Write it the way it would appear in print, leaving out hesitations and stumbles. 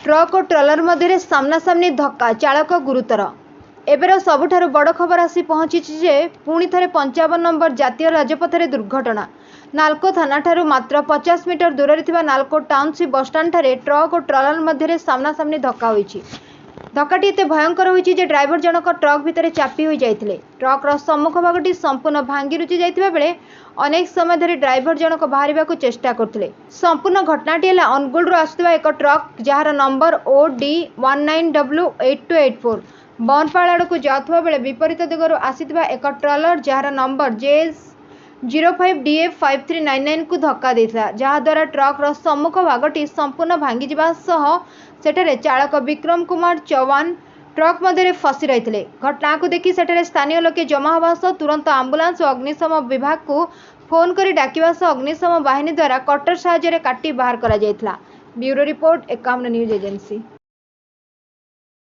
Truck और trailer मध्य सामनासामनी धक्का, चालक गुरुतर। एबेर सबुठारु बड़ खबर आसी पहुंची जे पुणी थे 55 नंबर जातीय राजपथ दुर्घटना। नालको थाना ठारू मात्र 50 मीटर दूर नालको टाउनशिप बसस्टाण्ड ठारे ट्रक और ट्रलर मध्य सामनासामनी धक्का होईछि। धक्काटी एते भयंकर होईछि जे ड्राइवर जनक ट्रक भितर चापी होई जाइथिले। ट्रकर सम्मुख भागटी संपूर्ण भांगी रुचि जाइथिबा बेले अनेक समय धरि ड्राइवर जनक बाहरिबाकू चेष्टा करथिले। संपूर्ण घटनाटी है अनुगुल आसुवा एक ट्रक जार नंबर OD19W8284 बनपाल आड़ को जाऊा बेले विपरीत दिगरू आसीथिबा एक ट्रलर जार नंबर JS05DF5399 को धक्का देता, जहाद्वारा ट्रकर सम्मुख भागटी संपूर्ण भांगी जावा सह सेठारे चालक विक्रम कुमार चौहान ट्रक मध्य फसी रही। घटना को देखि सेठारे स्थानीय लोके जमा होगा सह तुरंत आंबुलांस और अग्निशम विभाग को फोन कर डाकिबा सह अग्निशम बाहिनी द्वारा कटर साहाय्य काटी बाहर करा जायथिला। Bureau report 51 news agency.